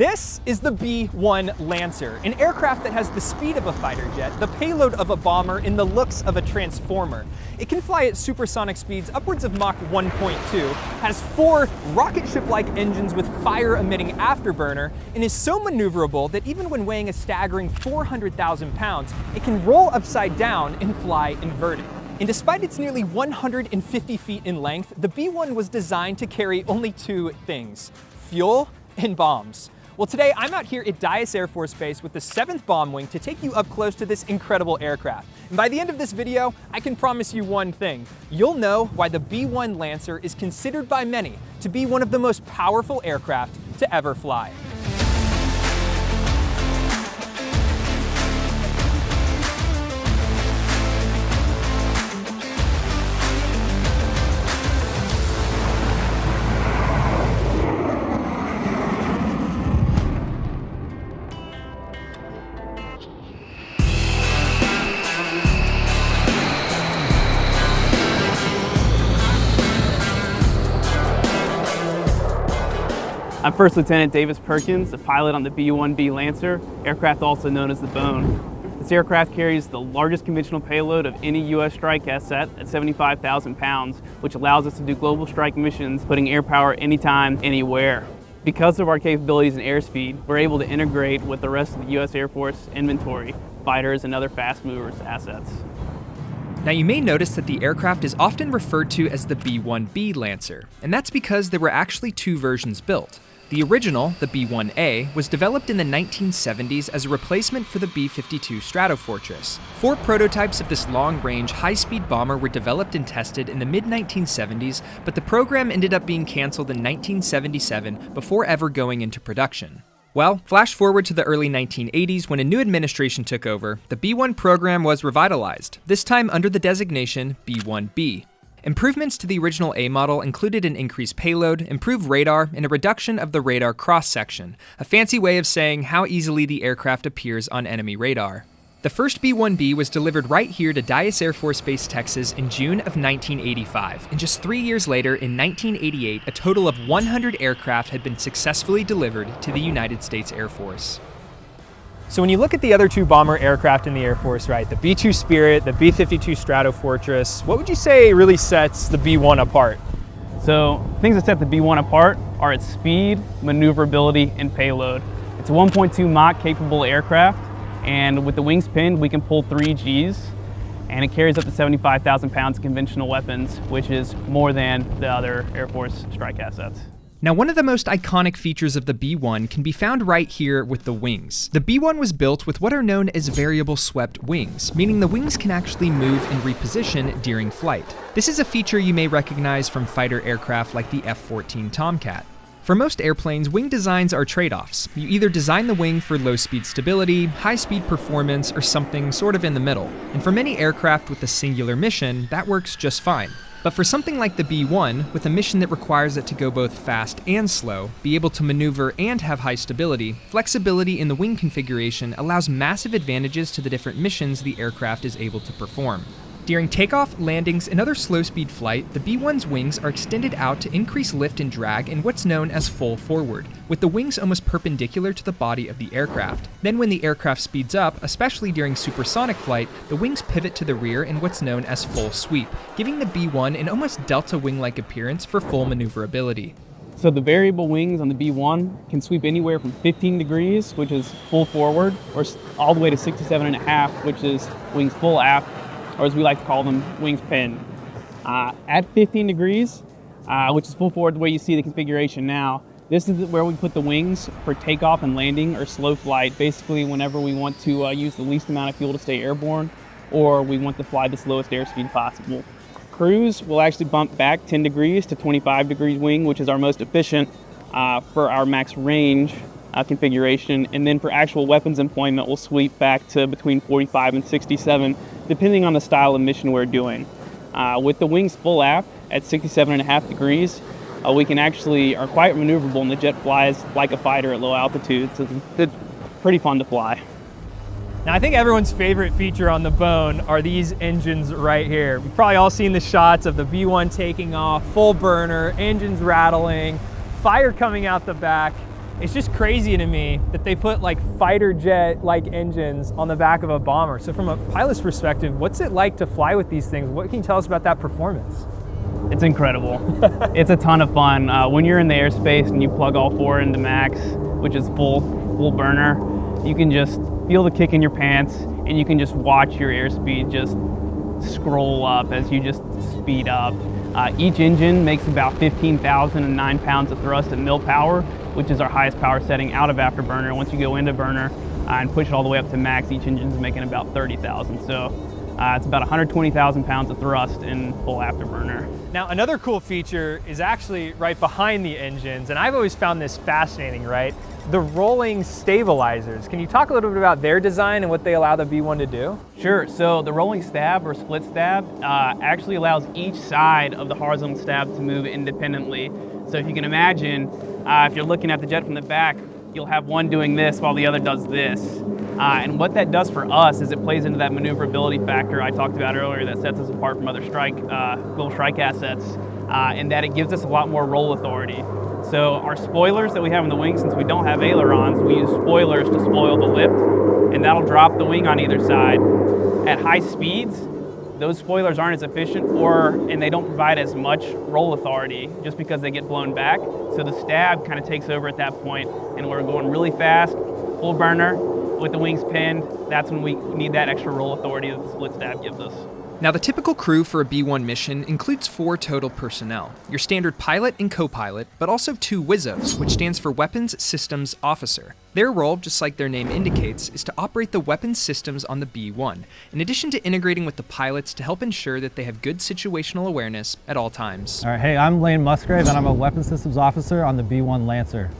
This is the B-1 Lancer, an aircraft that has the speed of a fighter jet, the payload of a bomber, and the looks of a transformer. It can fly at supersonic speeds upwards of Mach 1.2, has 4 rocket ship-like engines with fire-emitting afterburner, and is so maneuverable that even when weighing a staggering 400,000 pounds, it can roll upside down and fly inverted. And despite its nearly 150 feet in length, the B-1 was designed to carry only 2 things: fuel and bombs. Well, today I'm out here at Dyess Air Force Base with the 7th Bomb Wing to take you up close to this incredible aircraft. And by the end of this video, I can promise you one thing. You'll know why the B-1 Lancer is considered by many to be one of the most powerful aircraft to ever fly. I'm First Lieutenant Davis Perkins, a pilot on the B-1B Lancer, aircraft also known as the Bone. This aircraft carries the largest conventional payload of any U.S. strike asset at 75,000 pounds, which allows us to do global strike missions, putting air power anytime, anywhere. Because of our capabilities in airspeed, we're able to integrate with the rest of the U.S. Air Force inventory, fighters and other fast movers assets. Now you may notice that the aircraft is often referred to as the B-1B Lancer, and that's because there were actually 2 versions built. The original, the B-1A, was developed in the 1970s as a replacement for the B-52 Stratofortress. 4 prototypes of this long-range, high-speed bomber were developed and tested in the mid-1970s, but the program ended up being canceled in 1977 before ever going into production. Well, flash forward to the early 1980s when a new administration took over, the B-1 program was revitalized, this time under the designation B-1B. Improvements to the original A model included an increased payload, improved radar, and a reduction of the radar cross-section, a fancy way of saying how easily the aircraft appears on enemy radar. The first B-1B was delivered right here to Dyess Air Force Base, Texas in June of 1985, and just 3 years later, in 1988, a total of 100 aircraft had been successfully delivered to the United States Air Force. So when you look at the other 2 bomber aircraft in the Air Force, right, the B-2 Spirit, the B-52 Stratofortress, what would you say really sets the B-1 apart? So things that set the B-1 apart are its speed, maneuverability, and payload. It's a 1.2 Mach capable aircraft, and with the wings pinned, we can pull 3 Gs, and it carries up to 75,000 pounds of conventional weapons, which is more than the other Air Force strike assets. Now, one of the most iconic features of the B-1 can be found right here with the wings. The B-1 was built with what are known as variable swept wings, meaning the wings can actually move and reposition during flight. This is a feature you may recognize from fighter aircraft like the F-14 Tomcat. For most airplanes, wing designs are trade-offs. You either design the wing for low-speed stability, high-speed performance, or something sort of in the middle. And for many aircraft with a singular mission, that works just fine. But for something like the B-1, with a mission that requires it to go both fast and slow, be able to maneuver and have high stability, flexibility in the wing configuration allows massive advantages to the different missions the aircraft is able to perform. During takeoff, landings, and other slow-speed flight, the B-1's wings are extended out to increase lift and drag in what's known as full forward, with the wings almost perpendicular to the body of the aircraft. Then when the aircraft speeds up, especially during supersonic flight, the wings pivot to the rear in what's known as full sweep, giving the B-1 an almost delta wing-like appearance for full maneuverability. So the variable wings on the B-1 can sweep anywhere from 15 degrees, which is full forward, or all the way to 67.5, which is wings full aft, or as we like to call them, wings pinned. At 15 degrees, which is full forward the way you see the configuration now, this is where we put the wings for takeoff and landing or slow flight, basically whenever we want to use the least amount of fuel to stay airborne, or we want to fly the slowest airspeed possible. Cruise will actually bump back 10 degrees to 25 degrees wing, which is our most efficient for our max range configuration, and then for actual weapons employment, we'll sweep back to between 45 and 67, depending on the style of mission we're doing. With the wings full aft at 67.5 degrees, we can actually are quite maneuverable, and the jet flies like a fighter at low altitude, so it's pretty fun to fly. Now, I think everyone's favorite feature on the Bone are these engines right here. We've probably all seen the shots of the B-1 taking off, full burner, engines rattling, fire coming out the back. It's just crazy to me that they put like fighter jet-like engines on the back of a bomber. So from a pilot's perspective, what's it like to fly with these things? What can you tell us about that performance? It's incredible. It's a ton of fun. When you're in the airspace and you plug all four into max, which is full burner, you can just feel the kick in your pants and you can just watch your airspeed just scroll up as you just speed up. Each engine makes about 15,009 pounds of thrust at mil power, which is our highest power setting out of afterburner. Once you go into burner and push it all the way up to max, each engine's making about 30,000. So it's about 120,000 pounds of thrust in full afterburner. Now, another cool feature is actually right behind the engines, and I've always found this fascinating, right? The rolling stabilizers. Can you talk a little bit about their design and what they allow the B1 to do? Sure, so the rolling stab or split stab actually allows each side of the horizontal stab to move independently. So if you can imagine, if you're looking at the jet from the back, you'll have one doing this while the other does this. And what that does for us is it plays into that maneuverability factor I talked about earlier that sets us apart from other global strike assets, in that it gives us a lot more roll authority. So our spoilers that we have in the wing, since we don't have ailerons, we use spoilers to spoil the lift, and that'll drop the wing on either side. At high speeds, those spoilers aren't as efficient and they don't provide as much roll authority just because they get blown back. So the stab kind of takes over at that point, and we're going really fast, full burner, with the wings pinned. That's when we need that extra roll authority that the split stab gives us. Now, the typical crew for a B1 mission includes 4 total personnel. Your standard pilot and co-pilot, but also 2 WISOs, which stands for Weapons Systems Officer. Their role, just like their name indicates, is to operate the weapons systems on the B1, in addition to integrating with the pilots to help ensure that they have good situational awareness at all times. All right, hey, I'm Lane Musgrave, and I'm a Weapons Systems Officer on the B1 Lancer.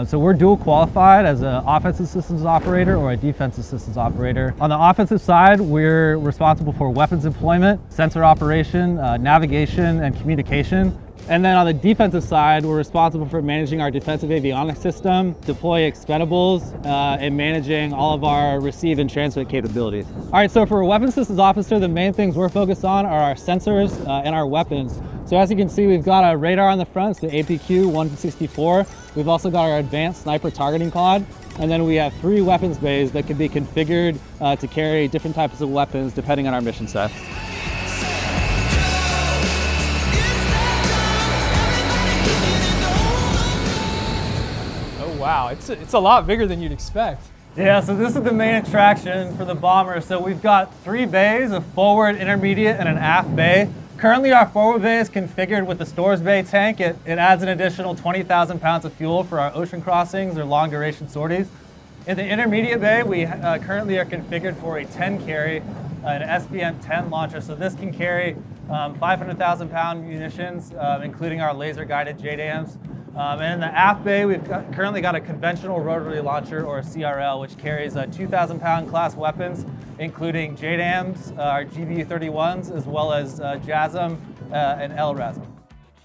So we're dual qualified as an offensive systems operator or a defensive systems operator. On the offensive side, we're responsible for weapons employment, sensor operation, navigation, and communication. And then on the defensive side, we're responsible for managing our defensive avionics system, deploy expendables, and managing all of our receive and transmit capabilities. All right, so for a weapons systems officer, the main things we're focused on are our sensors and our weapons. So as you can see, we've got a radar on the front, it's the APQ-164. We've also got our advanced sniper targeting pod. And then we have 3 weapons bays that can be configured to carry different types of weapons depending on our mission set. Wow, it's a lot bigger than you'd expect. Yeah, so this is the main attraction for the bomber. So we've got 3 bays, a forward, intermediate, and an aft bay. Currently our forward bay is configured with the stores bay tank. It adds an additional 20,000 pounds of fuel for our ocean crossings or long duration sorties. In the intermediate bay, we currently are configured for a 10 carry, an SBM-10 launcher. So this can carry 500,000 pound munitions, including our laser guided JDAMs. And in the aft bay, we've currently got a conventional rotary launcher, or a CRL, which carries 2,000 pound class weapons, including JDAMs, our GBU-31s, as well as JASM and LRASM.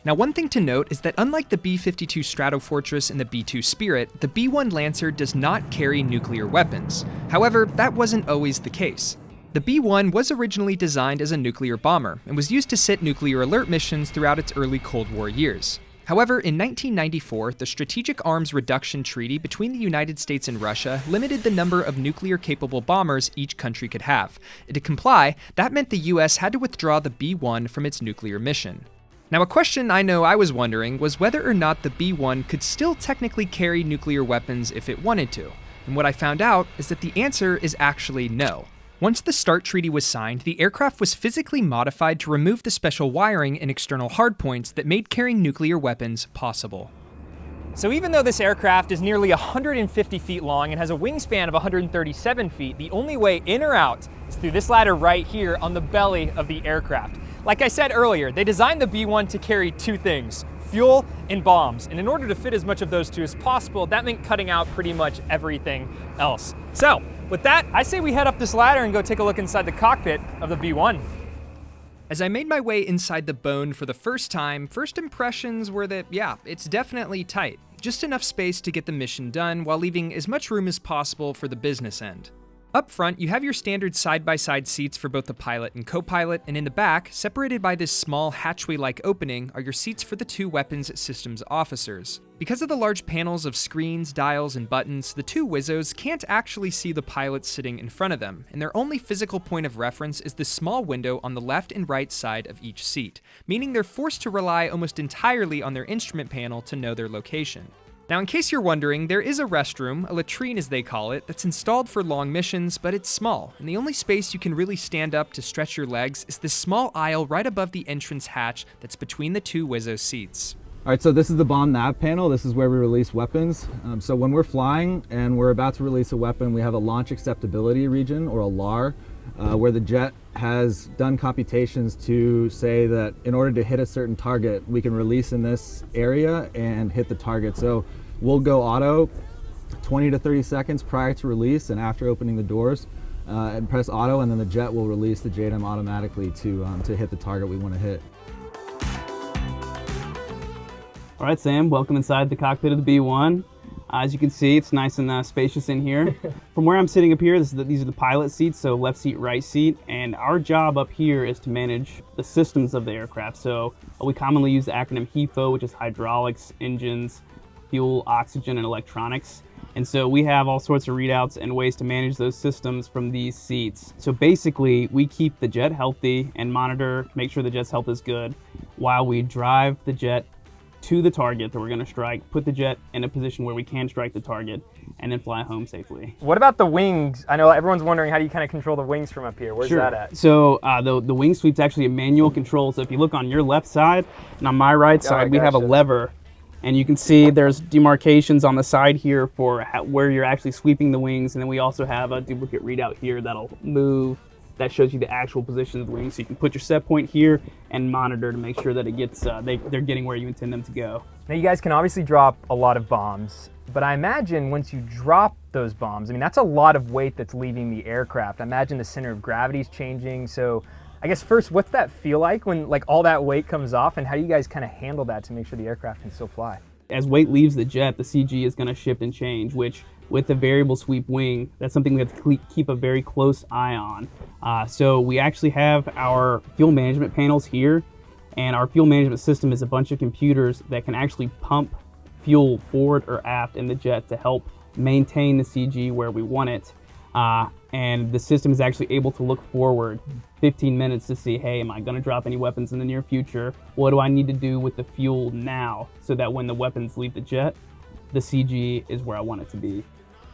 Now, one thing to note is that unlike the B-52 Stratofortress and the B-2 Spirit, the B-1 Lancer does not carry nuclear weapons. However, that wasn't always the case. The B-1 was originally designed as a nuclear bomber and was used to sit nuclear alert missions throughout its early Cold War years. However, in 1994, the Strategic Arms Reduction Treaty between the United States and Russia limited the number of nuclear-capable bombers each country could have. And to comply, that meant the US had to withdraw the B-1 from its nuclear mission. Now, a question I know I was wondering was whether or not the B-1 could still technically carry nuclear weapons if it wanted to. And what I found out is that the answer is actually no. Once the START treaty was signed, the aircraft was physically modified to remove the special wiring and external hardpoints that made carrying nuclear weapons possible. So even though this aircraft is nearly 150 feet long and has a wingspan of 137 feet, the only way in or out is through this ladder right here on the belly of the aircraft. Like I said earlier, they designed the B-1 to carry 2 things: fuel and bombs. And in order to fit as much of those 2 as possible, that meant cutting out pretty much everything else. So, with that, I say we head up this ladder and go take a look inside the cockpit of the B-1. As I made my way inside the bone for the first time, first impressions were that, yeah, it's definitely tight. Just enough space to get the mission done while leaving as much room as possible for the business end. Up front, you have your standard side-by-side seats for both the pilot and co-pilot, and in the back, separated by this small hatchway-like opening, are your seats for the 2 weapons systems officers. Because of the large panels of screens, dials, and buttons, the two Wizzos can't actually see the pilot sitting in front of them, and their only physical point of reference is the small window on the left and right side of each seat, meaning they're forced to rely almost entirely on their instrument panel to know their location. Now, in case you're wondering, there is a restroom, a latrine as they call it, that's installed for long missions, but it's small, and the only space you can really stand up to stretch your legs is this small aisle right above the entrance hatch that's between the two Wizzo seats. All right, so this is the bomb nav panel. This is where we release weapons. So when we're flying and we're about to release a weapon, we have a launch acceptability region, or a LAR, where the jet has done computations to say that in order to hit a certain target, we can release in this area and hit the target. So we'll go auto 20 to 30 seconds prior to release and after opening the doors, and press auto, and then the jet will release the JDAM automatically to hit the target we want to hit. All right, Sam, welcome inside the cockpit of the B1. As you can see, it's nice and spacious in here. From where I'm sitting up here, these are the pilot seats, so left seat, right seat, and our job up here is to manage the systems of the aircraft. So we commonly use the acronym HEFO, which is hydraulics, engines, fuel, oxygen, and electronics. And so we have all sorts of readouts and ways to manage those systems from these seats. So basically, we keep the jet healthy and monitor, make sure the jet's health is good, while we drive the jet to the target that we're going to strike, put the jet in a position where we can strike the target, and then fly home safely. What about the wings? I know everyone's wondering, how do you kind of control the wings from up here? Where's that at? So the wing sweep's actually a manual control. So if you look on your left side and on my right side, we have a lever, and you can see there's demarcations on the side here for where you're actually sweeping the wings, and then we also have a duplicate readout here that'll move. That shows you the actual position of the wings. So you can put your set point here and monitor to make sure that it gets they're getting where you intend them to go. Now you guys can obviously drop a lot of bombs, but I imagine once you drop those bombs, I mean, that's a lot of weight that's leaving the aircraft. I imagine the center of gravity is changing. So I guess first, what's that feel like when all that weight comes off, and how do you guys kind of handle that to make sure the aircraft can still fly? As weight leaves the jet, the CG is going to shift and change, which with the variable sweep wing, that's something we have to keep a very close eye on. So we actually have our fuel management panels here, and our fuel management system is a bunch of computers that can actually pump fuel forward or aft in the jet to help maintain the CG where we want it. And the system is actually able to look forward 15 minutes to see, hey, am I going to drop any weapons in the near future? What do I need to do with the fuel now so that when the weapons leave the jet, the CG is where I want it to be?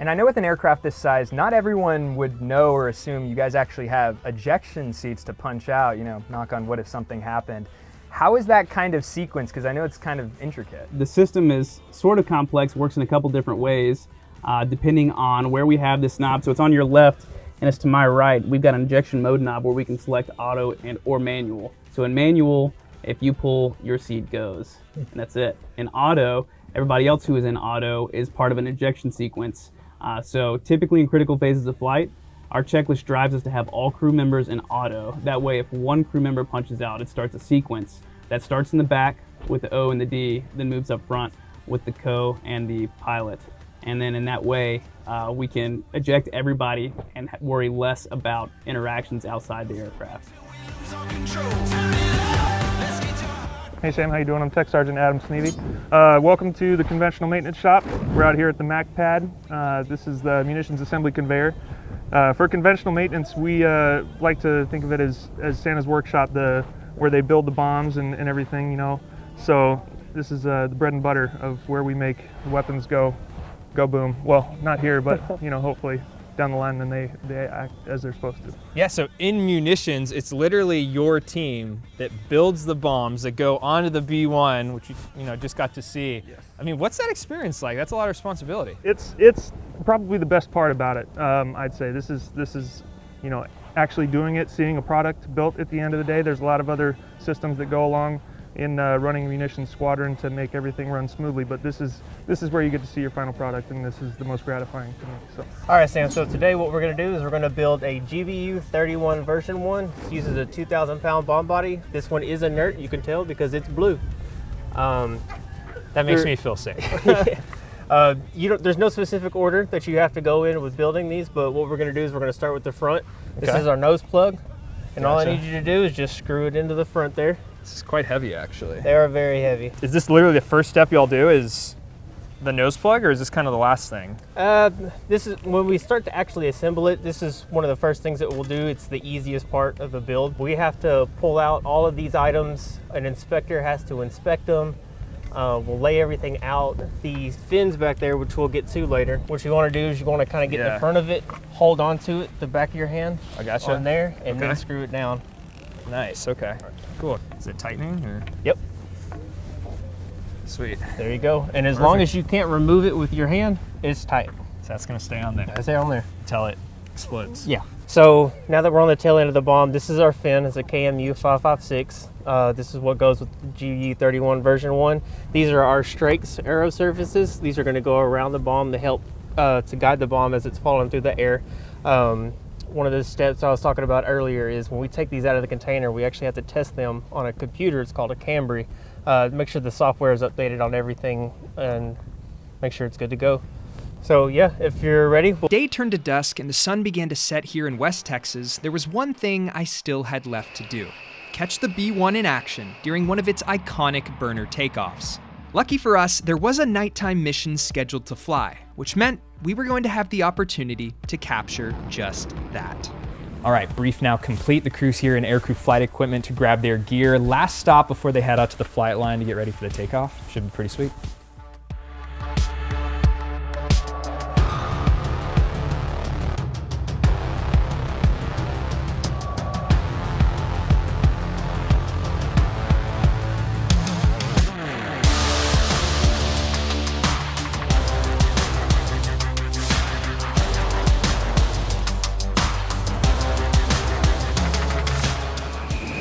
And I know with an aircraft this size, not everyone would know or assume you guys actually have ejection seats to punch out, knock on wood if something happened. How is that kind of sequence? Because I know it's kind of intricate. The system is sort of complex, works in a couple different ways, depending on where we have this knob. So it's on your left and it's to my right. We've got an ejection mode knob where we can select auto and or manual. So in manual, if you pull, your seat goes, and that's it. In auto, everybody else who is in auto is part of an ejection sequence. So typically in critical phases of flight, our checklist drives us to have all crew members in auto. That way, if one crew member punches out, it starts a sequence that starts in the back with the O and the D, then moves up front with the co and the pilot. And then in that way, we can eject everybody and worry less about interactions outside the aircraft. Hey Sam, how you doing? I'm Tech Sergeant Adam Sneevy. Welcome to the Conventional Maintenance Shop. We're out here at the MAC pad. This is the munitions assembly conveyor. For conventional maintenance, we like to think of it as Santa's workshop, where they build the bombs and everything, So this is the bread and butter of where we make the weapons go boom. Well, not here, but hopefully down the line, then they act as they're supposed to. Yeah, so in munitions, it's literally your team that builds the bombs that go onto the B1, which you just got to see. Yes. I mean, what's that experience like? That's a lot of responsibility. It's probably the best part about it. I'd say this is actually doing it, seeing a product built at the end of the day. There's a lot of other systems that go along in running a munitions squadron to make everything run smoothly, but this is where you get to see your final product, and this is the most gratifying to me. So. All right, Sam, so today what we're going to do is we're going to build a GVU 31 version 1. It uses a 2,000-pound bomb body. This one is inert, you can tell, because it's blue. That makes me feel safe. There's no specific order that you have to go in with building these, but what we're going to do is we're going to start with the front. This is our nose plug, and all I need you to do is just screw it into the front there. This is quite heavy, actually. They are very heavy. Is this literally the first step y'all do, is the nose plug, or is this kind of the last thing? This is when we start to actually assemble it. This is one of the first things that we'll do. It's the easiest part of the build. We have to pull out all of these items. An inspector has to inspect them. We'll lay everything out. The fins back there, which we'll get to later, what you want to do is you want to kind of get the front of it, hold onto it, the back of your hand. I gotcha. On there, and then screw it down. Nice, okay. Cool. Is it tightening, or? Yep. Sweet. There you go. And as long as you can't remove it with your hand, it's tight. So that's gonna stay on there Stay on there. until it explodes. Yeah. So now that we're on the tail end of the bomb, this is our fin. It's a KMU 556. This is what goes with the GU31 version 1. These are our Strakes arrow surfaces. These are going to go around the bomb to help to guide the bomb as it's falling through the air. One of the steps I was talking about earlier is when we take these out of the container, we actually have to test them on a computer. It's called a Cambry. Make sure the software is updated on everything and make sure it's good to go. So yeah, if you're ready. Day turned to dusk and the sun began to set here in West Texas. There was one thing I still had left to do. Catch the B-1 in action during one of its iconic burner takeoffs. Lucky for us, there was a nighttime mission scheduled to fly, which meant we were going to have the opportunity to capture just that. All right, brief now complete. The crew's here in Aircrew Flight Equipment to grab their gear. Last stop before they head out to the flight line to get ready for the takeoff. Should be pretty sweet.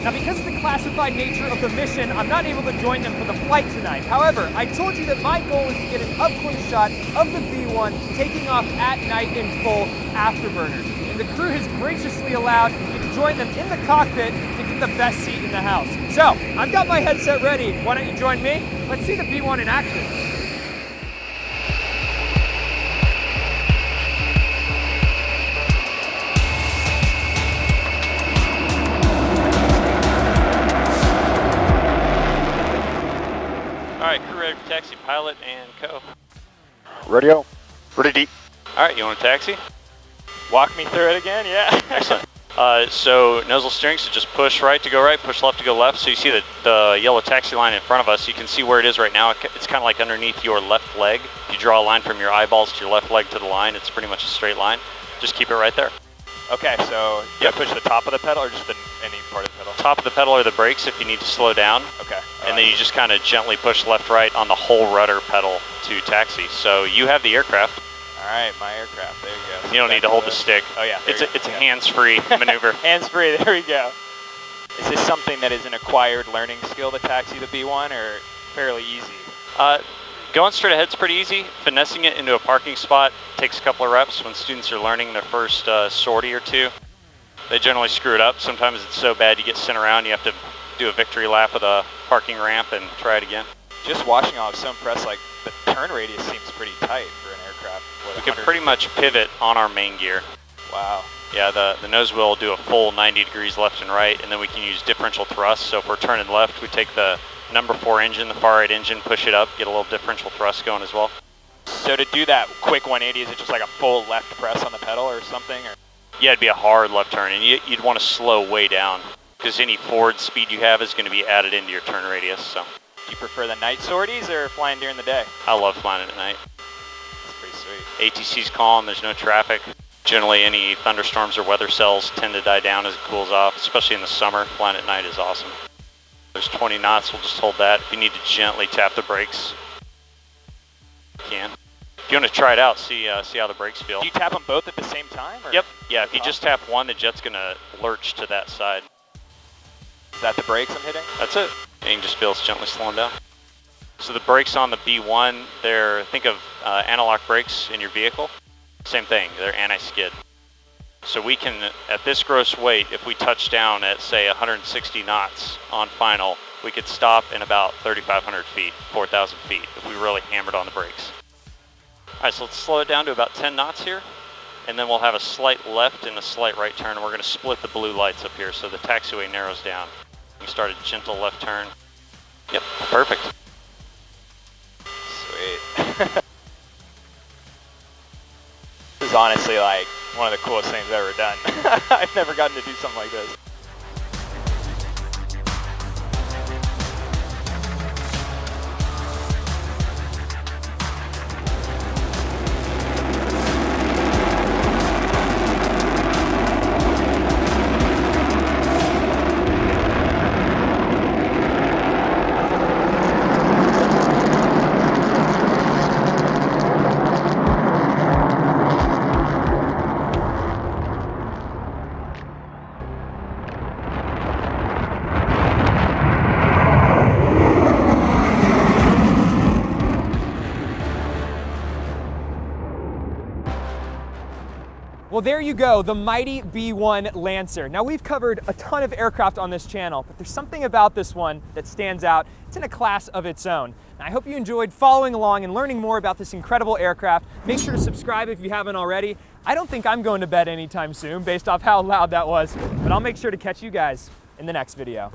Now, because of the classified nature of the mission, I'm not able to join them for the flight tonight. However, I told you that my goal is to get an up-close shot of the B-1 taking off at night in full afterburners. And the crew has graciously allowed me to join them in the cockpit to get the best seat in the house. So, I've got my headset ready. Why don't you join me? Let's see the B-1 in action. Alright, crew ready for taxi, pilot and co. Radio. Ready deep. Alright, you want a taxi? Walk me through it again, yeah. Excellent. So nozzle steering, so just push right to go right, push left to go left. So you see the yellow taxi line in front of us. You can see where it is right now. It's kind of like underneath your left leg. If you draw a line from your eyeballs to your left leg to the line, it's pretty much a straight line. Just keep it right there. Okay, so you push the top of the pedal or just any part of the pedal? Top of the pedal are the brakes if you need to slow down. Okay. And then you just kind of gently push left right on the whole rudder pedal to taxi. So you have the aircraft. All right, my aircraft, there you go. You don't need to hold the stick. Oh yeah. It's a hands-free maneuver. Hands-free, there we go. Is this something that is an acquired learning skill to taxi the B-1 or fairly easy? Going straight ahead is pretty easy. Finessing it into a parking spot takes a couple of reps. When students are learning their first sortie or two, they generally screw it up. Sometimes it's so bad you get sent around, you have to do a victory lap of the parking ramp and try it again. Just watching, I was so impressed, like the turn radius seems pretty tight for an aircraft. We can pretty much pivot on our main gear. Wow. Yeah, the nose wheel will do a full 90 degrees left and right, and then we can use differential thrust. So if we're turning left, we take the number 4 engine, the far right engine, push it up, get a little differential thrust going as well. So to do that quick 180, is it just like a full left press on the pedal or something? Or? Yeah, it'd be a hard left turn, and you'd want to slow way down because any forward speed you have is going to be added into your turn radius. So, do you prefer the night sorties or flying during the day? I love flying at night. That's pretty sweet. ATC's calm, there's no traffic. Generally, any thunderstorms or weather cells tend to die down as it cools off, especially in the summer. Flying at night is awesome. There's 20 knots, we'll just hold that. If you need to gently tap the brakes, you can. If you want to try it out, see how the brakes feel. Do you tap them both at the same time? Or? Yep. Yeah, if you just tap one, the jet's going to lurch to that side. Is that the brakes I'm hitting? That's it. And you can just feel it's gently slowing down. So the brakes on the B-1, think of anti-lock brakes in your vehicle. Same thing, they're anti-skid. So we can, at this gross weight, if we touch down at, say, 160 knots on final, we could stop in about 3,500 feet, 4,000 feet, if we really hammered on the brakes. All right, so let's slow it down to about 10 knots here, and then we'll have a slight left and a slight right turn, and we're going to split the blue lights up here so the taxiway narrows down. We start a gentle left turn. Yep, perfect. Sweet. honestly like one of the coolest things I've ever done. I've never gotten to do something like this. Well, there you go, the mighty B-1 Lancer. Now, we've covered a ton of aircraft on this channel, but there's something about this one that stands out. It's in a class of its own. And I hope you enjoyed following along and learning more about this incredible aircraft. Make sure to subscribe if you haven't already. I don't think I'm going to bed anytime soon based off how loud that was, but I'll make sure to catch you guys in the next video.